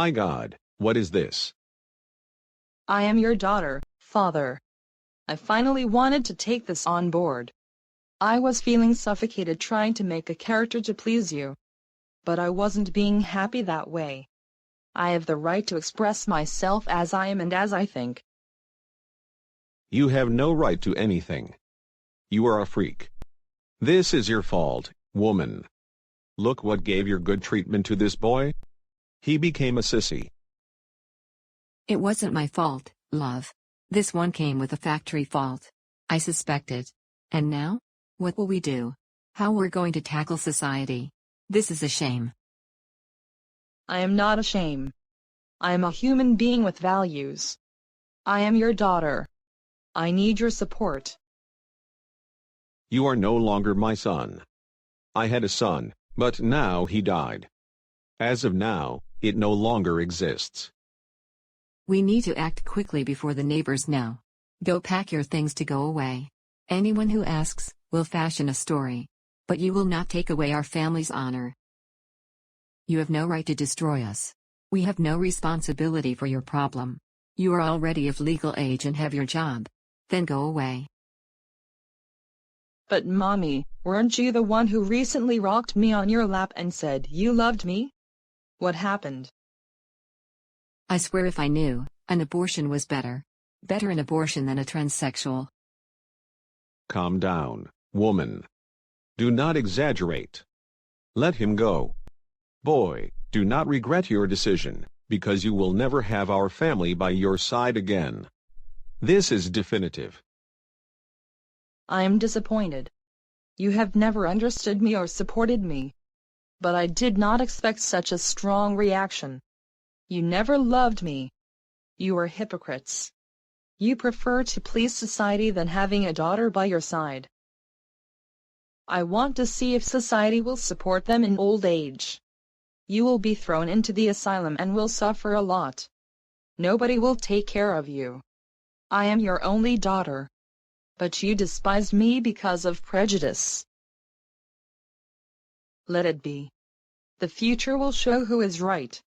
My God, what is this? I am your daughter, Father. I finally wanted to take this on board. I was feeling suffocated trying to make a character to please you. But I wasn't being happy that way. I have the right to express myself as I am and as I think. You have no right to anything. You are a freak. This is your fault, woman. Look what gave your good treatment to this boy. He became a sissy. It wasn't my fault, love. This one came with a factory fault. I suspected. And now? What will we do? How we're going to tackle society? This is a shame. I am not a shame. I am a human being with values. I am your daughter. I need your support. You are no longer my son. I had a son, but now he died. As of now, it no longer exists. We need to act quickly before the neighbors know. Go pack your things to go away. Anyone who asks, will fashion a story. But you will not take away our family's honor. You have no right to destroy us. We have no responsibility for your problem. You are already of legal age and have your job. Then go away. But Mommy, weren't you the one who recently rocked me on your lap and said you loved me? What happened? I swear if I knew, an abortion was better. Better an abortion than a transsexual. Calm down, woman. Do not exaggerate. Let him go. Boy, do not regret your decision, because you will never have our family by your side again. This is definitive. I am disappointed. You have never understood me or supported me. But I did not expect such a strong reaction. You never loved me. You are hypocrites. You prefer to please society than having a daughter by your side. I want to see if society will support them in old age. You will be thrown into the asylum and will suffer a lot. Nobody will take care of you. I am your only daughter. But you despised me because of prejudice. Let it be. The future will show who is right.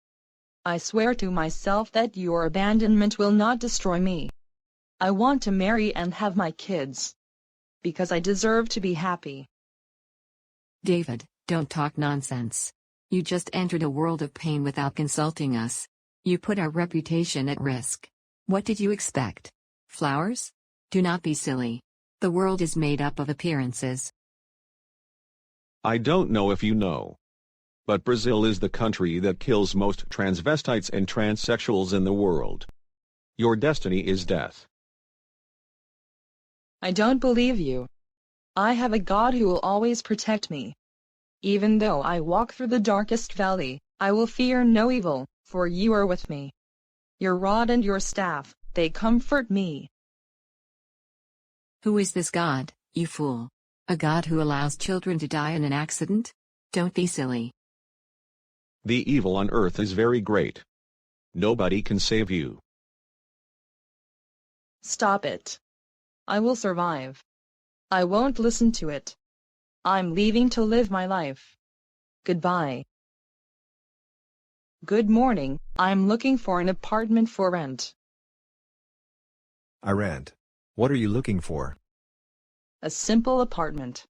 I swear to myself that your abandonment will not destroy me. I want to marry and have my kids. Because I deserve to be happy. David, don't talk nonsense. You just entered a world of pain without consulting us. You put our reputation at risk. What did you expect? Flowers? Do not be silly. The world is made up of appearances. I don't know if you know. But Brazil is the country that kills most transvestites and transsexuals in the world. Your destiny is death. I don't believe you. I have a God who will always protect me. Even though I walk through the darkest valley, I will fear no evil, for you are with me. Your rod and your staff, they comfort me. Who is this God, you fool? A God who allows children to die in an accident? Don't be silly. The evil on earth is very great. Nobody can save you. Stop it. I will survive. I won't listen to it. I'm leaving to live my life. Goodbye. Good morning, I'm looking for an apartment for rent. I rent. What are you looking for? A simple apartment.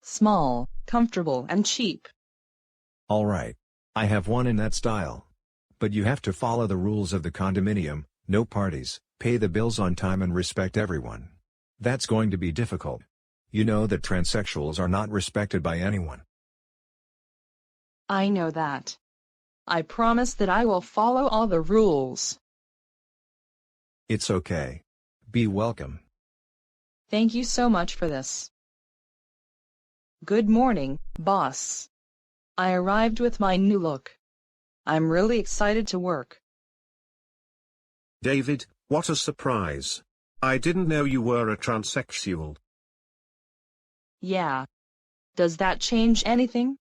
Small, comfortable and cheap. All right. I have one in that style. But you have to follow the rules of the condominium, no parties, pay the bills on time and respect everyone. That's going to be difficult. You know that transsexuals are not respected by anyone. I know that. I promise that I will follow all the rules. It's okay. Be welcome. Thank you so much for this. Good morning, boss. I arrived with my new look. I'm really excited to work. David, what a surprise. I didn't know you were a transsexual. Yeah. Does that change anything?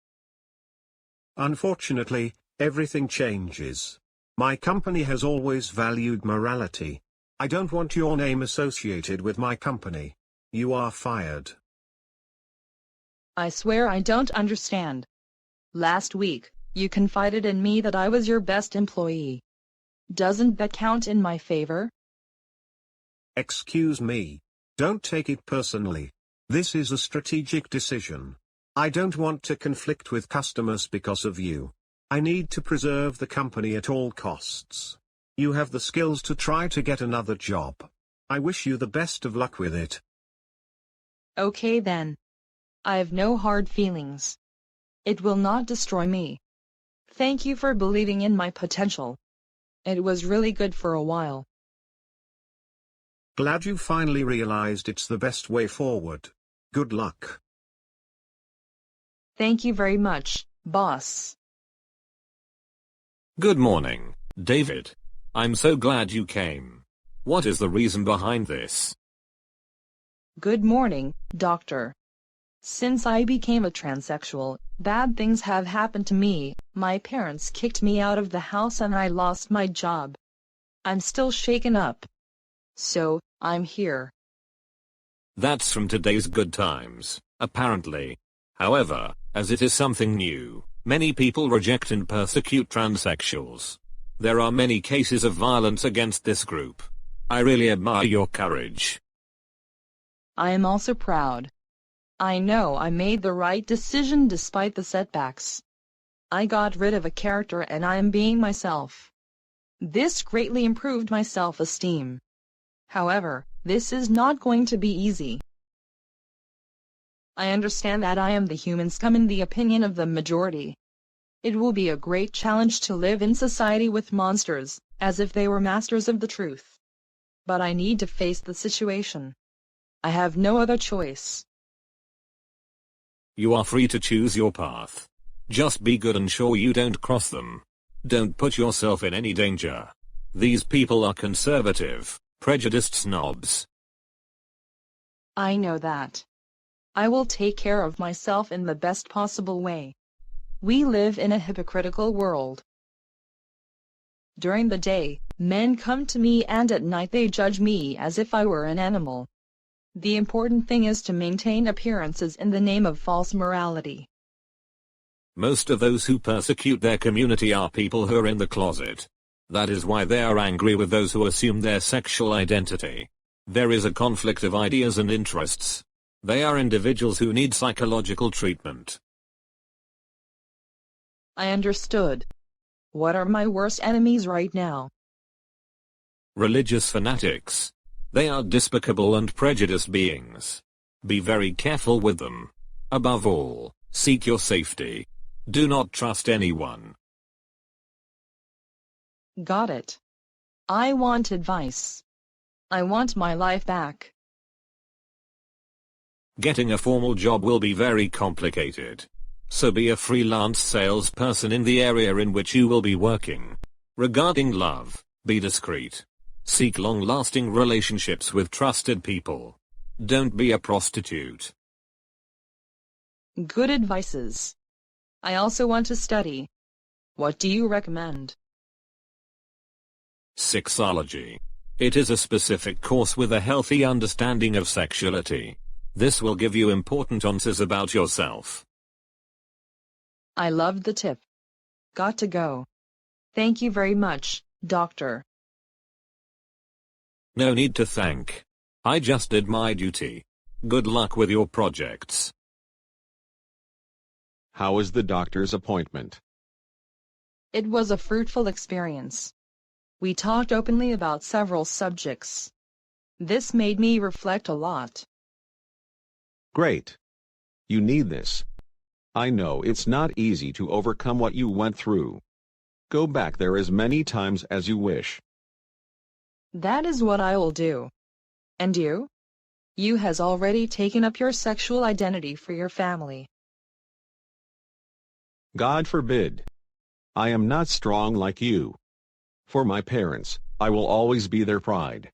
Unfortunately, everything changes. My company has always valued morality. I don't want your name associated with my company. You are fired. I swear I don't understand. Last week, You confided in me that I was your best employee. Doesn't that count in my favor? Excuse me. Don't take it personally. This is a strategic decision. I don't want to conflict with customers because of you. I need to preserve the company at all costs. You have the skills to try to get another job. I wish you the best of luck with it. Okay then. I have no hard feelings. It will not destroy me. Thank you for believing in my potential. It was really good for a while. Glad you finally realized it's the best way forward. Good luck. Thank you very much, boss. Good morning, David. I'm so glad you came. What is the reason behind this? Good morning, doctor. Since I became a transsexual, bad things have happened to me. My parents kicked me out of the house and I lost my job. I'm still shaken up. So, I'm here. That's from today's good times, apparently. However, as it is something new, many people reject and persecute transsexuals. There are many cases of violence against this group. I really admire your courage. I am also proud. I know I made the right decision despite the setbacks. I got rid of a character and I am being myself. This greatly improved my self-esteem. However, this is not going to be easy. I understand that I am the human scum in the opinion of the majority. It will be a great challenge to live in society with monsters, as if they were masters of the truth. But I need to face the situation. I have no other choice. You are free to choose your path. Just be good and sure you don't cross them. Don't put yourself in any danger. These people are conservative, prejudiced snobs. I know that. I will take care of myself in the best possible way. We live in a hypocritical world. During the day, men come to me and at night they judge me as if I were an animal. The important thing is to maintain appearances in the name of false morality. Most of those who persecute their community are people who are in the closet. That is why they are angry with those who assume their sexual identity. There is a conflict of ideas and interests. They are individuals who need psychological treatment. I understood. What are my worst enemies right now? Religious fanatics. They are despicable and prejudiced beings. Be very careful with them. Above all, seek your safety. Do not trust anyone. Got it. I want advice. I want my life back. Getting a formal job will be very complicated. So be a freelance salesperson in the area in which you will be working. Regarding love, be discreet. Seek long-lasting relationships with trusted people. Don't be a prostitute. Good advices. I also want to study. What do you recommend? Sexology. It is a specific course with a healthy understanding of sexuality. This will give you important answers about yourself. I loved the tip. Got to go. Thank you very much, doctor. No need to thank. I just did my duty. Good luck with your projects. How was the doctor's appointment? It was a fruitful experience. We talked openly about several subjects. This made me reflect a lot. Great. You need this. I know it's not easy to overcome what you went through. Go back there as many times as you wish. That is what I will do. And you? You has already taken up your sexual identity for your family. God forbid. I am not strong like you. For my parents, I will always be their pride.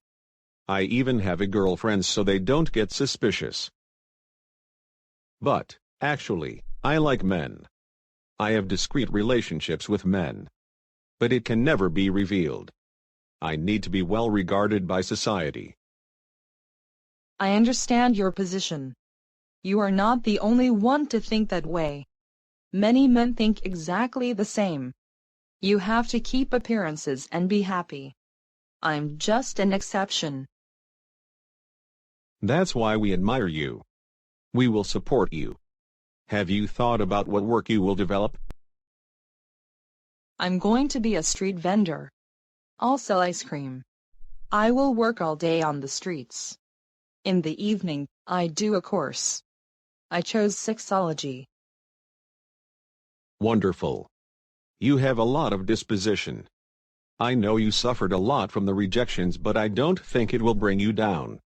I even have a girlfriend so they don't get suspicious. But, actually, I like men. I have discreet relationships with men. But it can never be revealed. I need to be well regarded by society. I understand your position. You are not the only one to think that way. Many men think exactly the same. You have to keep appearances and be happy. I'm just an exception. That's why we admire you. We will support you. Have you thought about what work you will develop? I'm going to be a street vendor. I'll sell ice cream. I will work all day on the streets. In the evening, I do a course. I chose sexology. Wonderful. You have a lot of disposition. I know you suffered a lot from the rejections, but I don't think it will bring you down.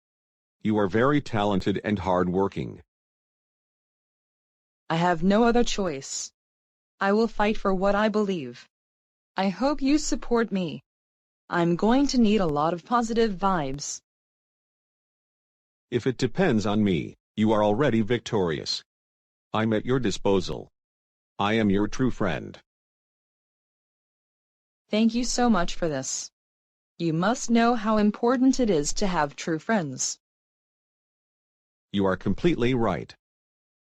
You are very talented and hard-working. I have no other choice. I will fight for what I believe. I hope you support me. I'm going to need a lot of positive vibes. If it depends on me, you are already victorious. I'm at your disposal. I am your true friend. Thank you so much for this. You must know how important it is to have true friends. You are completely right.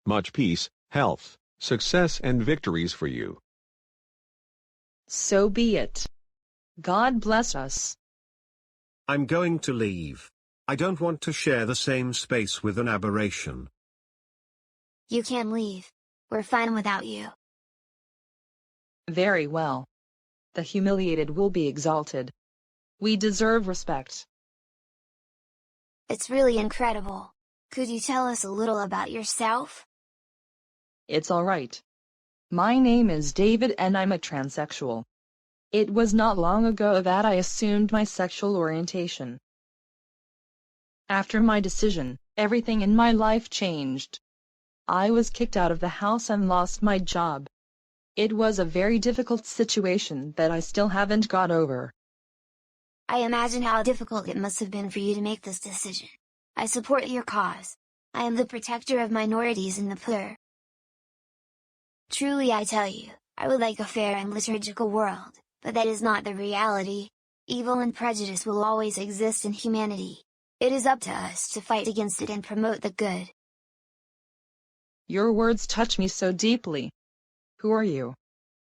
Much peace, health, success and victories for you. So be it. God bless us. I'm going to leave. I don't want to share the same space with an aberration. You can leave. We're fine without you. Very well. The humiliated will be exalted. We deserve respect. It's really incredible. Could you tell us a little about yourself? It's all right. My name is David and I'm a transsexual. It was not long ago that I assumed my sexual orientation. After my decision, everything in my life changed. I was kicked out of the house and lost my job. It was a very difficult situation that I still haven't got over. I imagine how difficult it must have been for you to make this decision. I support your cause. I am the protector of minorities and the poor. Truly I tell you, I would like a fair and liturgical world, but that is not the reality. Evil and prejudice will always exist in humanity. It is up to us to fight against it and promote the good. Your words touch me so deeply. Who are you?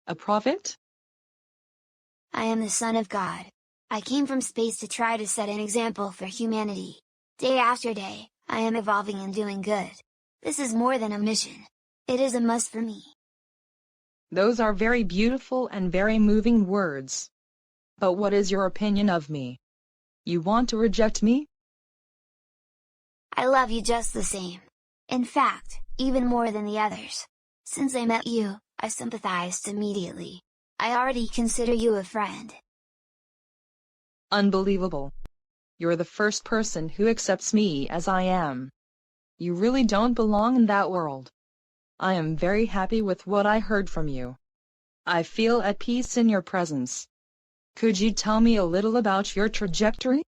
A prophet? I am the Son of God. I came from space to try to set an example for humanity. Day after day, I am evolving and doing good. This is more than a mission. It is a must for me. Those are very beautiful and very moving words. But what is your opinion of me? You want to reject me? I love you just the same. In fact, even more than the others. Since I met you, I sympathized immediately. I already consider you a friend. Unbelievable. You're the first person who accepts me as I am. You really don't belong in that world. I am very happy with what I heard from you. I feel at peace in your presence. Could you tell me a little about your trajectory?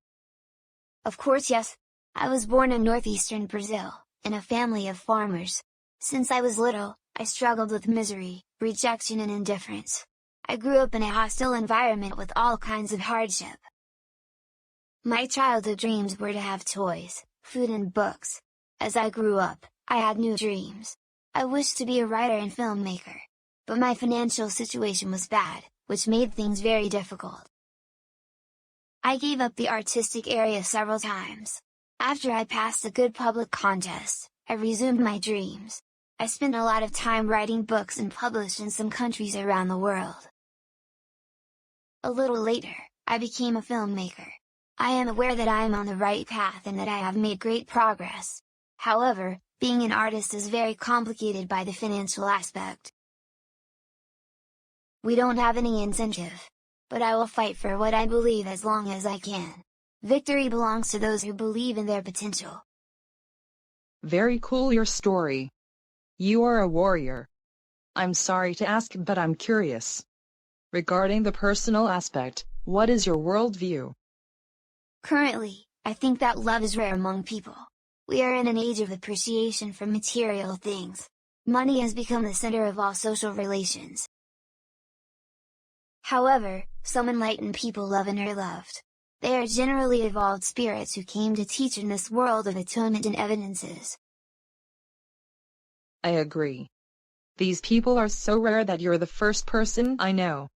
Of course, yes. I was born in northeastern Brazil, in a family of farmers. Since I was little, I struggled with misery, rejection and indifference. I grew up in a hostile environment with all kinds of hardship. My childhood dreams were to have toys, food and books. As I grew up, I had new dreams. I wished to be a writer and filmmaker. But my financial situation was bad, which made things very difficult. I gave up the artistic area several times. After I passed a good public contest, I resumed my dreams. I spent a lot of time writing books and published in some countries around the world. A little later, I became a filmmaker. I am aware that I am on the right path and that I have made great progress. However, being an artist is very complicated by the financial aspect. We don't have any incentive. But I will fight for what I believe as long as I can. Victory belongs to those who believe in their potential. Very cool your story. You are a warrior. I'm sorry to ask, but I'm curious. Regarding the personal aspect, what is your worldview? Currently, I think that love is rare among people. We are in an age of appreciation for material things. Money has become the center of all social relations. However, some enlightened people love and are loved. They are generally evolved spirits who came to teach in this world of atonement and evidences. I agree. These people are so rare that you're the first person I know.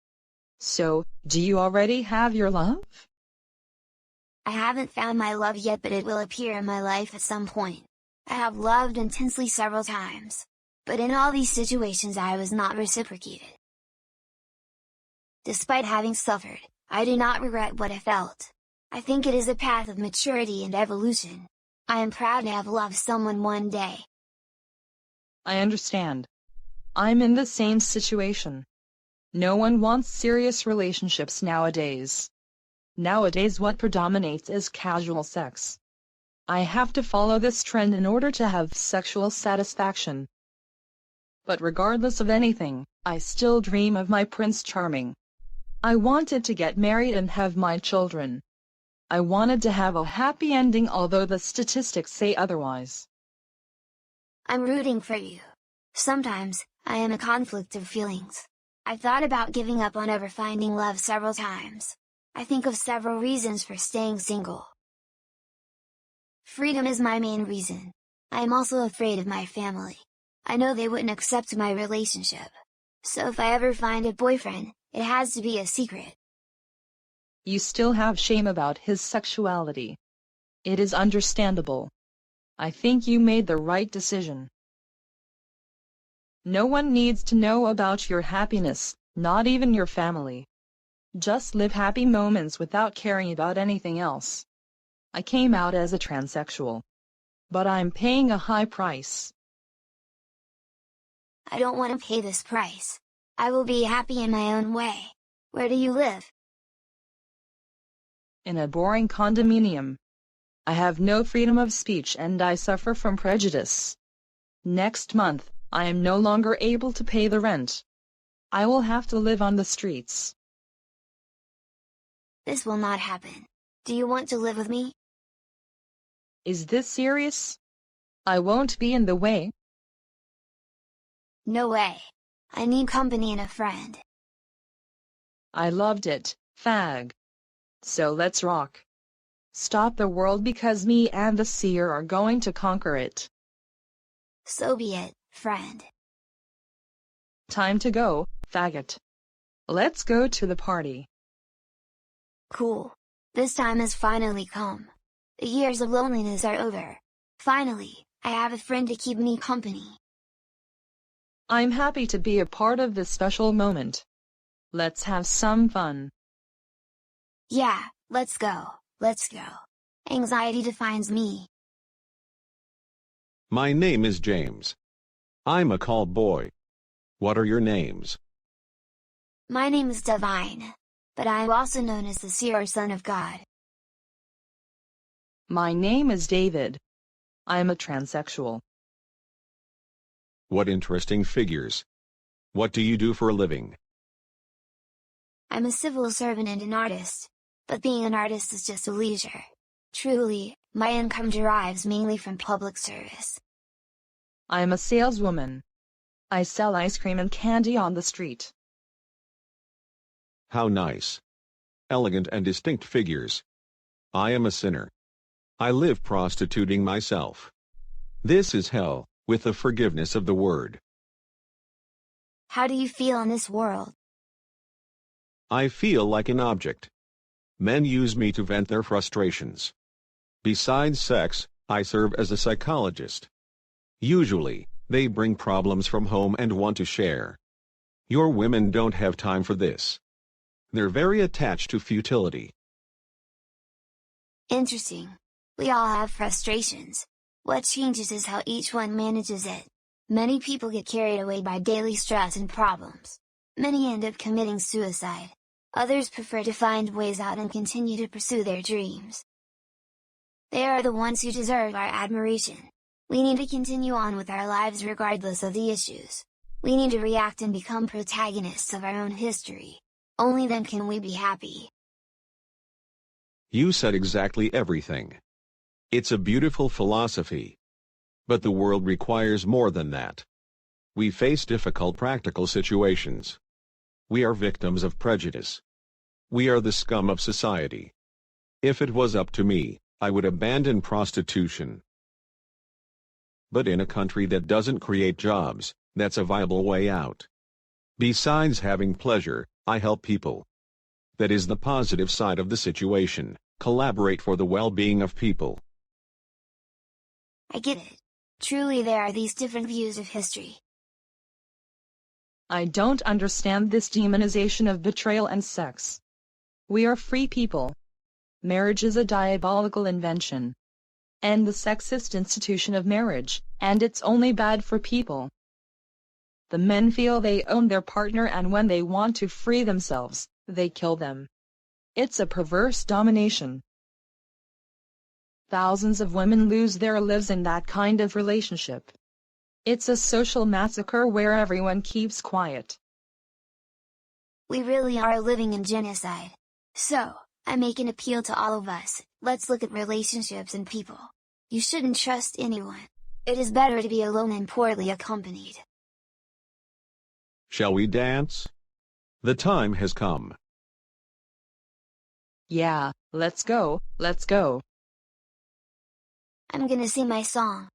So, do you already have your love? I haven't found my love yet, but it will appear in my life at some point. I have loved intensely several times. But in all these situations I was not reciprocated. Despite having suffered, I do not regret what I felt. I think it is a path of maturity and evolution. I am proud to have loved someone one day. I understand. I'm in the same situation. No one wants serious relationships nowadays. Nowadays what predominates is casual sex. I have to follow this trend in order to have sexual satisfaction. But regardless of anything, I still dream of my Prince Charming. I wanted to get married and have my children. I wanted to have a happy ending, although the statistics say otherwise. I'm rooting for you. Sometimes, I am a conflict of feelings. I've thought about giving up on ever finding love several times. I think of several reasons for staying single. Freedom is my main reason. I am also afraid of my family. I know they wouldn't accept my relationship. So if I ever find a boyfriend, it has to be a secret. You still have shame about his sexuality. It is understandable. I think you made the right decision. No one needs to know about your happiness, not even your family. Just live happy moments without caring about anything else. I came out as a transsexual. But I'm paying a high price. I don't want to pay this price. I will be happy in my own way. Where do you live? In a boring condominium. I have no freedom of speech and I suffer from prejudice. Next month, I am no longer able to pay the rent. I will have to live on the streets. This will not happen. Do you want to live with me? Is this serious? I won't be in the way. No way. I need company and a friend. I loved it, fag. So let's rock. Stop the world because me and the seer are going to conquer it. So be it, friend. Time to go, faggot. Let's go to the party. Cool. This time has finally come. The years of loneliness are over. Finally, I have a friend to keep me company. I'm happy to be a part of this special moment. Let's have some fun. Yeah, let's go, let's go. Anxiety defines me. My name is James. I'm a call boy. What are your names? My name is Divine, but I am also known as the Seer or Son of God. My name is David. I'm a transsexual. What interesting figures. What do you do for a living? I'm a civil servant and an artist, but being an artist is just a leisure. Truly, my income derives mainly from public service. I'm a saleswoman. I sell ice cream and candy on the street. How nice. Elegant and distinct figures. I am a sinner. I live prostituting myself. This is hell, with the forgiveness of the word. How do you feel in this world? I feel like an object. Men use me to vent their frustrations. Besides sex, I serve as a psychologist. Usually, they bring problems from home and want to share. Your women don't have time for this. They're very attached to futility. Interesting. We all have frustrations. What changes is how each one manages it. Many people get carried away by daily stress and problems. Many end up committing suicide. Others prefer to find ways out and continue to pursue their dreams. They are the ones who deserve our admiration. We need to continue on with our lives regardless of the issues. We need to react and become protagonists of our own history. Only then can we be happy. You said exactly everything. It's a beautiful philosophy. But the world requires more than that. We face difficult practical situations. We are victims of prejudice. We are the scum of society. If it was up to me, I would abandon prostitution. But in a country that doesn't create jobs, That's a viable way out. Besides having pleasure, I help people. That is the positive side of the situation. Collaborate for the well-being of people. I get it. Truly there are these different views of history. I don't understand this demonization of betrayal and sex. We are free people. Marriage is a diabolical invention. And the sexist institution of marriage, and it's only bad for people. The men feel they own their partner, and when they want to free themselves, they kill them. It's a perverse domination. Thousands of women lose their lives in that kind of relationship. It's a social massacre where everyone keeps quiet. We really are living in genocide. So, I make an appeal to all of us, let's look at relationships and people. You shouldn't trust anyone. It is better to be alone and poorly accompanied. Shall we dance? The time has come. Yeah, let's go, let's go. I'm gonna sing my song.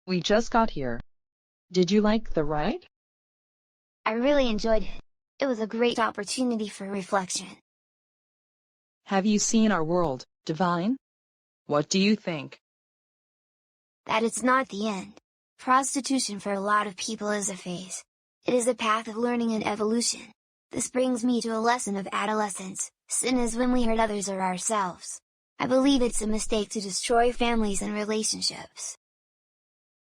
We just got here. Did you like the ride? I really enjoyed it. It was a great opportunity for reflection. Have you seen our world, Divine? What do you think? That it's not the end. Prostitution for a lot of people is a phase. It is a path of learning and evolution. This brings me to a lesson of adolescence. Sin is when we hurt others or ourselves. I believe it's a mistake to destroy families and relationships.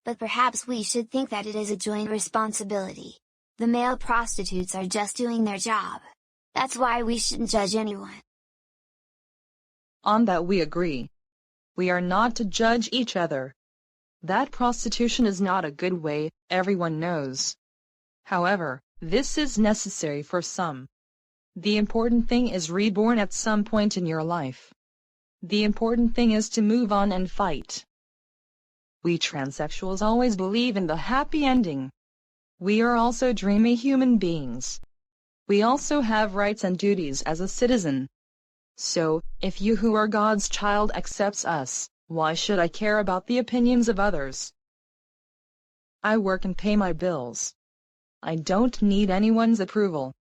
But perhaps we should think that it is a joint responsibility. The male prostitutes are just doing their job. That's why we shouldn't judge anyone. On that we agree. We are not to judge each other. That prostitution is not a good way, everyone knows. However, this is necessary for some. The important thing is reborn at some point in your life. The important thing is to move on and fight. We transsexuals always believe in the happy ending. We are also dreamy human beings. We also have rights and duties as a citizen. So, if you who are God's child accepts us, why should I care about the opinions of others? I work and pay my bills. I don't need anyone's approval.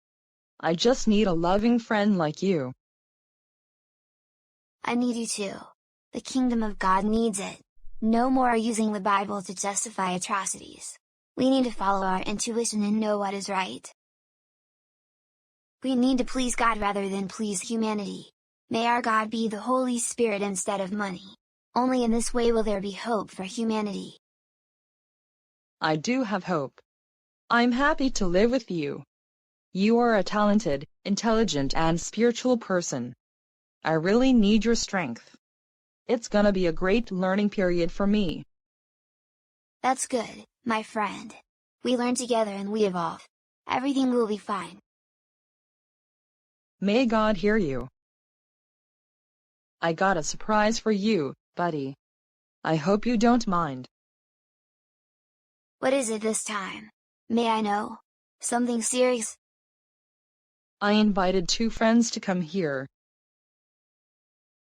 I just need a loving friend like you. I need you too. The kingdom of God needs it. No more using the Bible to justify atrocities. We need to follow our intuition and know what is right. We need to please God rather than please humanity. May our God be the Holy Spirit instead of money. Only in this way will there be hope for humanity. I do have hope. I'm happy to live with you. You are a talented, intelligent and spiritual person. I really need your strength. It's gonna be a great learning period for me. That's good, my friend. We learn together and we evolve. Everything will be fine. May God hear you. I got a surprise for you, buddy. I hope you don't mind. What is it this time? May I know? Something serious? I invited 2 friends to come here.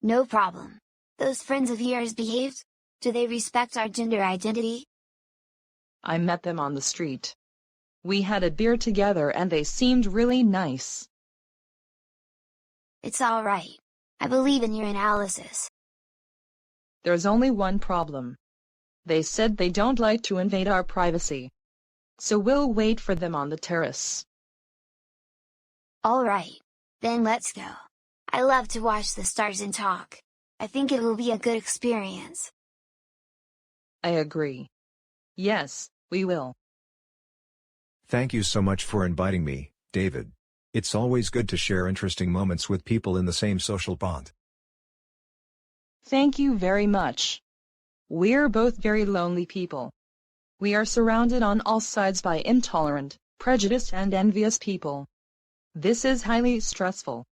No problem. Those friends of yours behaved? Do they respect our gender identity? I met them on the street. We had a beer together and they seemed really nice. It's alright. I believe in your analysis. There's only one problem. They said they don't like to invade our privacy. So we'll wait for them on the terrace. Alright. Then let's go. I love to watch the stars and talk. I think it will be a good experience. I agree. Yes, we will. Thank you so much for inviting me, David. It's always good to share interesting moments with people in the same social bond. Thank you very much. We're both very lonely people. We are surrounded on all sides by intolerant, prejudiced and envious people. This is highly stressful.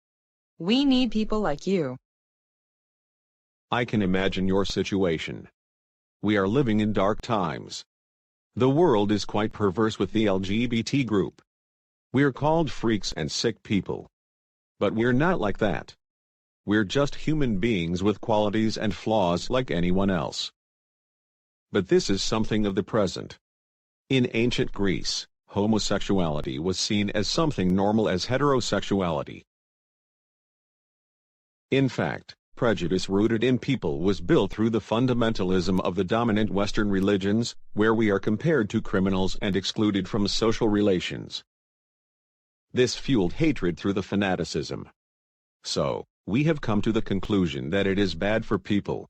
We need people like you. I can imagine your situation. We are living in dark times. The world is quite perverse with the LGBT group. We're called freaks and sick people. But we're not like that. We're just human beings with qualities and flaws like anyone else. But this is something of the present. In ancient Greece, homosexuality was seen as something normal as heterosexuality. In fact, prejudice rooted in people was built through the fundamentalism of the dominant Western religions, where we are compared to criminals and excluded from social relations. This fueled hatred through the fanaticism. So, we have come to the conclusion that it is bad for people.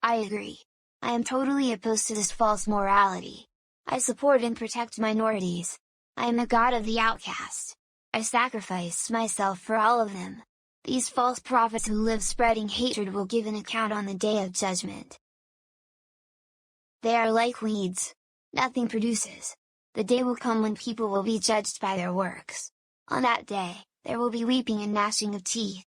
I agree. I am totally opposed to this false morality. I support and protect minorities. I am a god of the outcast. I sacrificed myself for all of them. These false prophets who live spreading hatred will give an account on the day of judgment. They are like weeds. Nothing produces. The day will come when people will be judged by their works. On that day, there will be weeping and gnashing of teeth.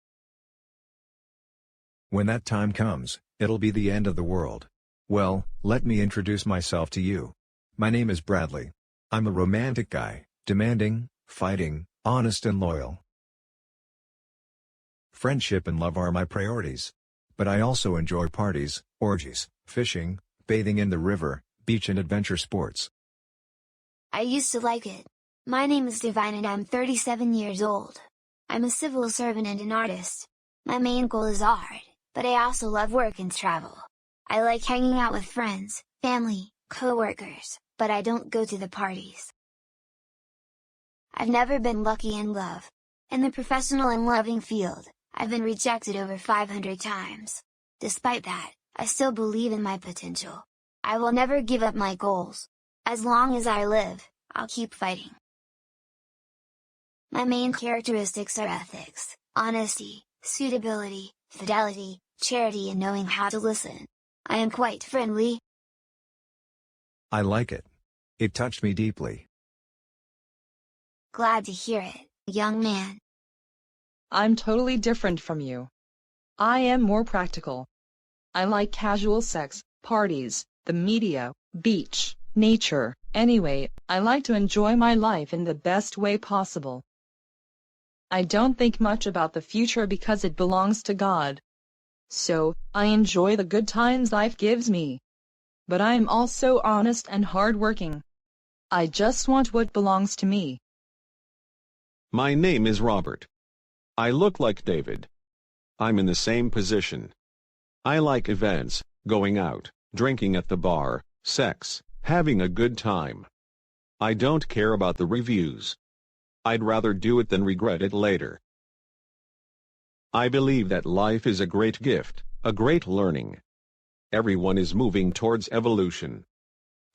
When that time comes, it'll be the end of the world. Well, let me introduce myself to you. My name is Bradley. I'm a romantic guy, demanding, fighting, honest and loyal. Friendship and love are my priorities. But I also enjoy parties, orgies, fishing, bathing in the river, beach and adventure sports. I used to like it. My name is Divine and I'm 37 years old. I'm a civil servant and an artist. My main goal is art, but I also love work and travel. I like hanging out with friends, family, co-workers, but I don't go to the parties. I've never been lucky in love. In the professional and loving field, I've been rejected over 500 times. Despite that, I still believe in my potential. I will never give up my goals. As long as I live, I'll keep fighting. My main characteristics are ethics, honesty, suitability, fidelity, charity and knowing how to listen. I am quite friendly. I like it. It touched me deeply. Glad to hear it, young man. I'm totally different from you. I am more practical. I like casual sex, parties, the media, beach, nature. Anyway, I like to enjoy my life in the best way possible. I don't think much about the future because it belongs to God. So, I enjoy the good times life gives me. But I am also honest and hardworking. I just want what belongs to me. My name is Robert. I look like David. I'm in the same position. I like events, going out, drinking at the bar, sex, having a good time. I don't care about the reviews. I'd rather do it than regret it later. I believe that life is a great gift, a great learning. Everyone is moving towards evolution.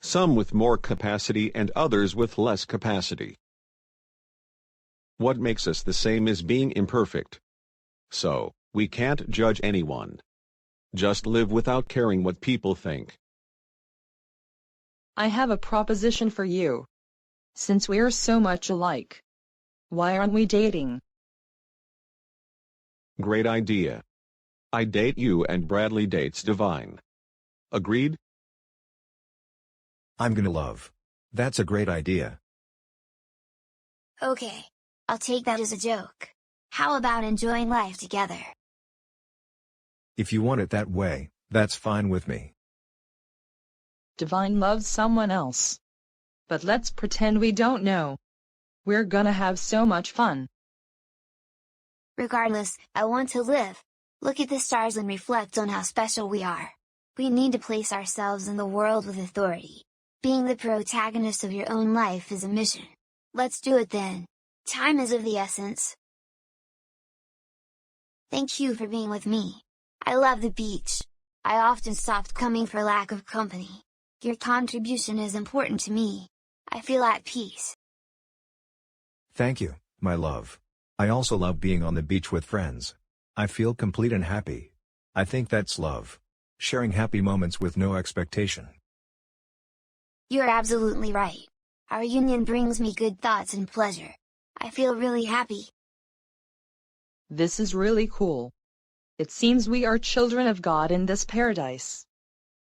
Some with more capacity and others with less capacity. What makes us the same is being imperfect. So, we can't judge anyone. Just live without caring what people think. I have a proposition for you. Since we're so much alike, why aren't we dating? Great idea. I date you and Bradley dates Divine. Agreed? I'm gonna love. That's a great idea. Okay. I'll take that as a joke. How about enjoying life together? If you want it that way, that's fine with me. Divine loves someone else. But let's pretend we don't know. We're gonna have so much fun. Regardless, I want to live. Look at the stars and reflect on how special we are. We need to place ourselves in the world with authority. Being the protagonist of your own life is a mission. Let's do it then. Time is of the essence. Thank you for being with me. I love the beach. I often stopped coming for lack of company. Your contribution is important to me. I feel at peace. Thank you, my love. I also love being on the beach with friends. I feel complete and happy. I think that's love. Sharing happy moments with no expectation. You're absolutely right. Our union brings me good thoughts and pleasure. I feel really happy. This is really cool. It seems we are children of God in this paradise.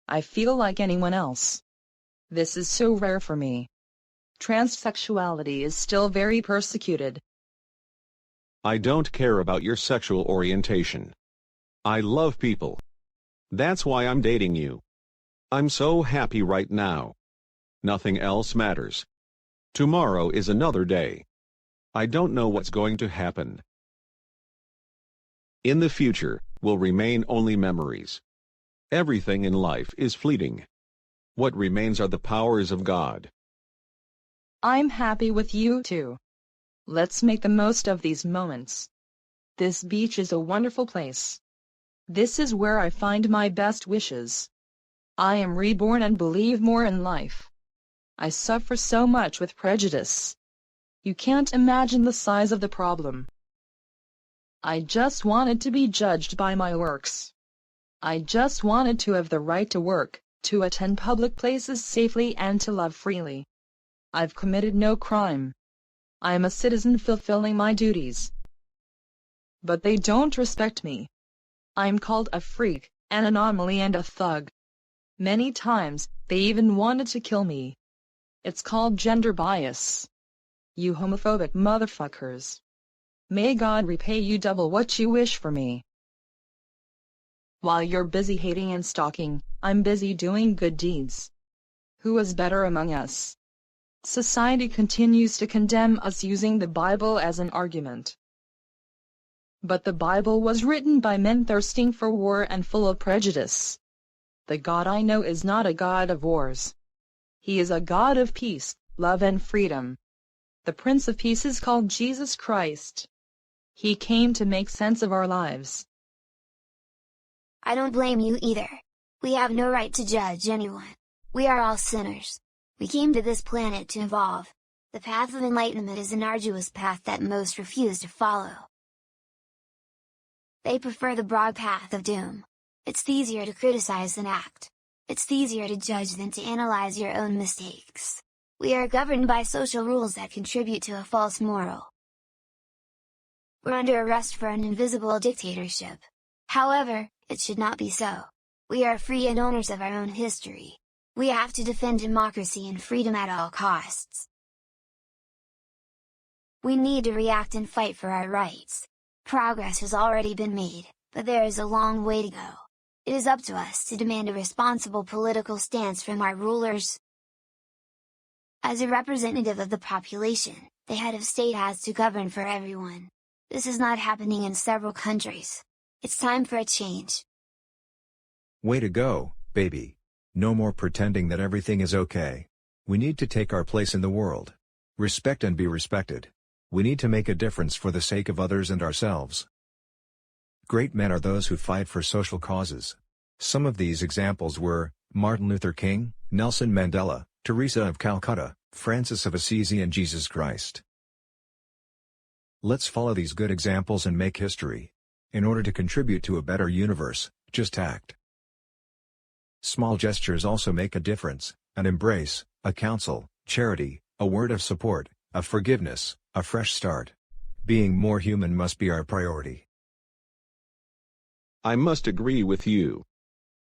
I feel like anyone else. This is so rare for me. Transsexuality is still very persecuted. I don't care about your sexual orientation. I love people. That's why I'm dating you. I'm so happy right now. Nothing else matters. Tomorrow is another day. I don't know what's going to happen. In the future, will remain only memories. Everything in life is fleeting. What remains are the powers of God. I'm happy with you too. Let's make the most of these moments. This beach is a wonderful place. This is where I find my best wishes. I am reborn and believe more in life. I suffer so much with prejudice. You can't imagine the size of the problem. I just wanted to be judged by my works. I just wanted to have the right to work, to attend public places safely and to love freely. I've committed no crime. I am a citizen fulfilling my duties. But they don't respect me. I'm called a freak, an anomaly and a thug. Many times, they even wanted to kill me. It's called gender bias. You homophobic motherfuckers. May God repay you double what you wish for me. While you're busy hating and stalking, I'm busy doing good deeds. Who is better among us? Society continues to condemn us using the Bible as an argument. But the Bible was written by men thirsting for war and full of prejudice. The God I know is not a God of wars. He is a God of peace, love and freedom. The Prince of Peace is called Jesus Christ. He came to make sense of our lives. I don't blame you either. We have no right to judge anyone. We are all sinners. We came to this planet to evolve. The path of enlightenment is an arduous path that most refuse to follow. They prefer the broad path of doom. It's easier to criticize than act. It's easier to judge than to analyze your own mistakes. We are governed by social rules that contribute to a false moral. We're under arrest for an invisible dictatorship. However, it should not be so. We are free and owners of our own history. We have to defend democracy and freedom at all costs. We need to react and fight for our rights. Progress has already been made, but there is a long way to go. It is up to us to demand a responsible political stance from our rulers. As a representative of the population, the head of state has to govern for everyone. This is not happening in several countries. It's time for a change. Way to go, baby. No more pretending that everything is okay. We need to take our place in the world. Respect and be respected. We need to make a difference for the sake of others and ourselves. Great men are those who fight for social causes. Some of these examples were Martin Luther King, Nelson Mandela, Teresa of Calcutta, Francis of Assisi, and Jesus Christ. Let's follow these good examples and make history. In order to contribute to a better universe, just act. Small gestures also make a difference: an embrace, a counsel, charity, a word of support, a forgiveness, a fresh start. Being more human must be our priority. I must agree with you.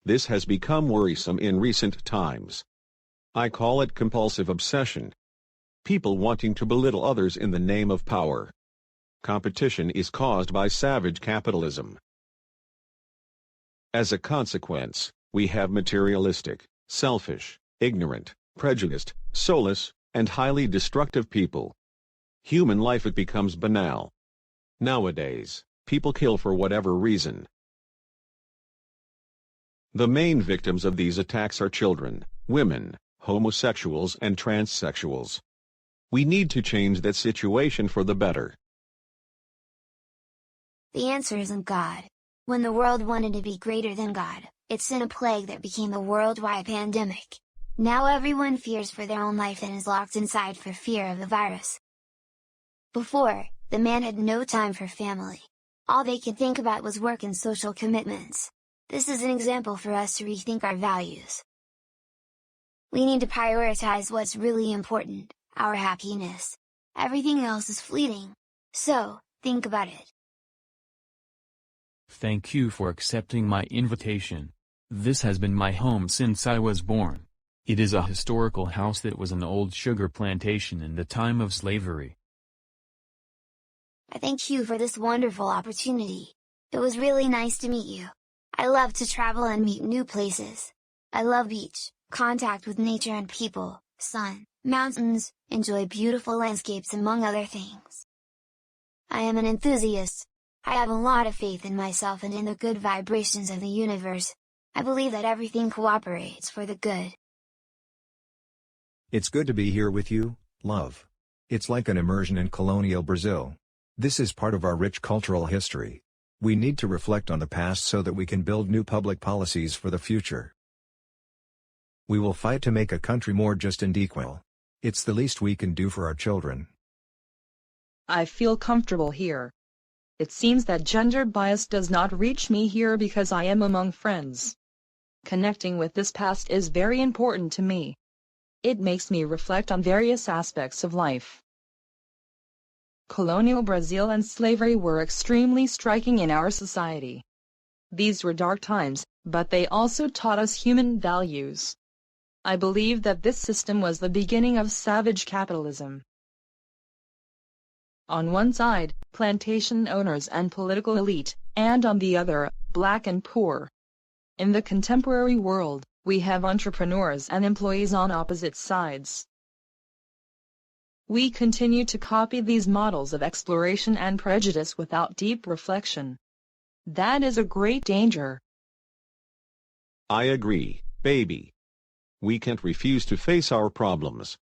This has become worrisome in recent times. I call it compulsive obsession. People wanting to belittle others in the name of power. Competition is caused by savage capitalism. As a consequence, we have materialistic, selfish, ignorant, prejudiced, soulless, and highly destructive people. Human life it becomes banal. Nowadays, people kill for whatever reason. The main victims of these attacks are children, women, homosexuals, and transsexuals. We need to change that situation for the better. The answer isn't God. When the world wanted to be greater than God, it sent a plague that became a worldwide pandemic. Now everyone fears for their own life and is locked inside for fear of the virus. Before, the man had no time for family. All they could think about was work and social commitments. This is an example for us to rethink our values. We need to prioritize what's really important, our happiness. Everything else is fleeting. So, think about it. Thank you for accepting my invitation. This has been my home since I was born. It is a historical house that was an old sugar plantation in the time of slavery. I thank you for this wonderful opportunity. It was really nice to meet you. I love to travel and meet new places. I love beach, contact with nature and people, sun, mountains, enjoy beautiful landscapes among other things. I am an enthusiast. I have a lot of faith in myself and in the good vibrations of the universe. I believe that everything cooperates for the good. It's good to be here with you, love. It's like an immersion in colonial Brazil. This is part of our rich cultural history. We need to reflect on the past so that we can build new public policies for the future. We will fight to make a country more just and equal. It's the least we can do for our children. I feel comfortable here. It seems that gender bias does not reach me here because I am among friends. Connecting with this past is very important to me. It makes me reflect on various aspects of life. Colonial Brazil and slavery were extremely striking in our society. These were dark times, but they also taught us human values. I believe that this system was the beginning of savage capitalism. On one side, plantation owners and political elite, and on the other, black and poor. In the contemporary world, we have entrepreneurs and employees on opposite sides. We continue to copy these models of exploration and prejudice without deep reflection. That is a great danger. I agree, baby. We can't refuse to face our problems.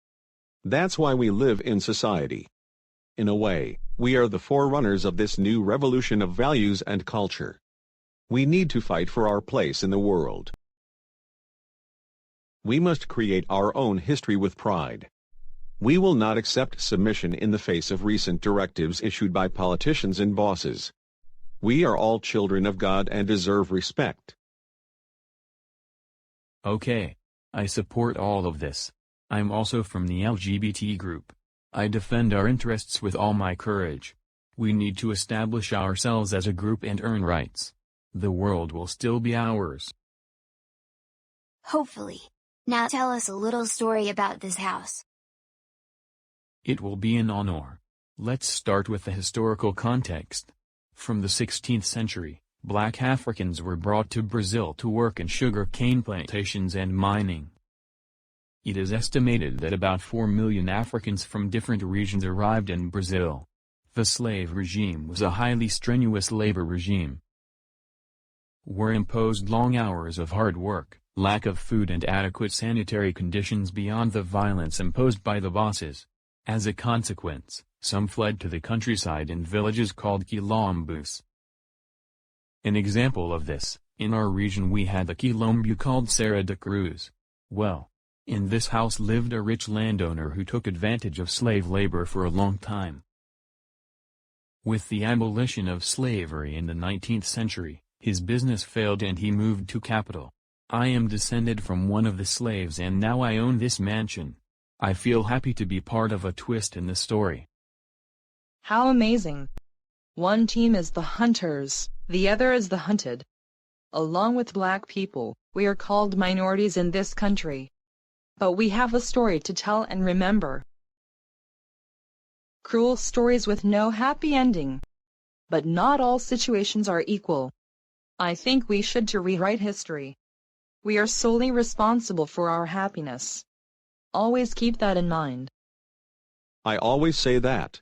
That's why we live in society. In a way, we are the forerunners of this new revolution of values and culture. We need to fight for our place in the world. We must create our own history with pride. We will not accept submission in the face of recent directives issued by politicians and bosses. We are all children of God and deserve respect. Okay. I support all of this. I'm also from the LGBT group. I defend our interests with all my courage. We need to establish ourselves as a group and earn rights. The world will still be ours. Hopefully. Now tell us a little story about this house. It will be an honor. Let's start with the historical context. From the 16th century, black Africans were brought to Brazil to work in sugar cane plantations and mining. It is estimated that about 4 million Africans from different regions arrived in Brazil. The slave regime was a highly strenuous labor regime. were imposed long hours of hard work, lack of food and adequate sanitary conditions beyond the violence imposed by the bosses. As a consequence, some fled to the countryside in villages called quilombos. An example of this, in our region we had a quilombo called Serra da Cruz. Well, in this house lived a rich landowner who took advantage of slave labor for a long time. With the abolition of slavery in the 19th century, his business failed and he moved to capital. I am descended from one of the slaves and now I own this mansion. I feel happy to be part of a twist in the story. How amazing! One team is the hunters, the other is the hunted. Along with black people, we are called minorities in this country. But we have a story to tell and remember. Cruel stories with no happy ending. But not all situations are equal. I think we should to rewrite history. We are solely responsible for our happiness. Always keep that in mind. I always say that.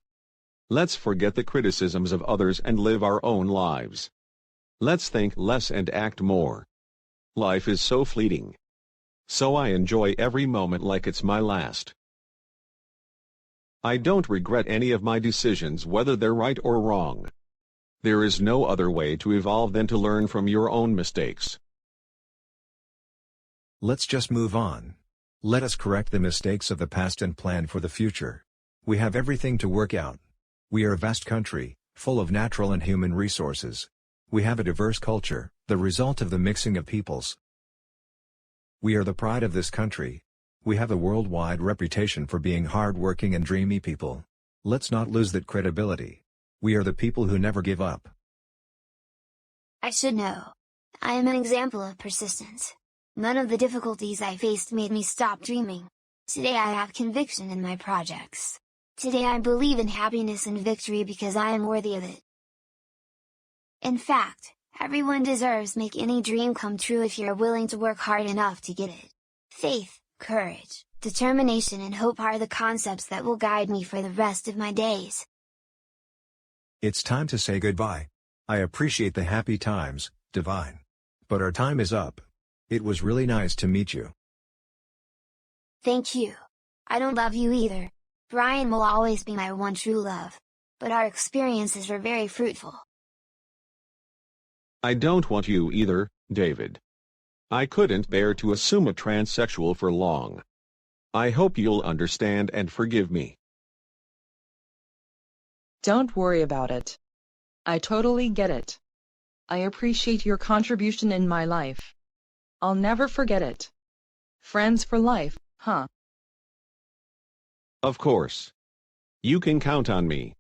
Let's forget the criticisms of others and live our own lives. Let's think less and act more. Life is so fleeting. So I enjoy every moment like it's my last. I don't regret any of my decisions whether they're right or wrong. There is no other way to evolve than to learn from your own mistakes. Let's just move on. Let us correct the mistakes of the past and plan for the future. We have everything to work out. We are a vast country, full of natural and human resources. We have a diverse culture, the result of the mixing of peoples. We are the pride of this country. We have a worldwide reputation for being hard-working and dreamy people. Let's not lose that credibility. We are the people who never give up. I should know. I am an example of persistence. None of the difficulties I faced made me stop dreaming. Today I have conviction in my projects. Today I believe in happiness and victory because I am worthy of it. In fact, everyone deserves make any dream come true if you're willing to work hard enough to get it. Faith, courage, determination and hope are the concepts that will guide me for the rest of my days. It's time to say goodbye. I appreciate the happy times, Divine. But our time is up. It was really nice to meet you. Thank you. I don't love you either. Brian will always be my one true love. But our experiences were very fruitful. I don't want you either, David. I couldn't bear to assume a transsexual for long. I hope you'll understand and forgive me. Don't worry about it. I totally get it. I appreciate your contribution in my life. I'll never forget it. Friends for life, huh? Of course. You can count on me.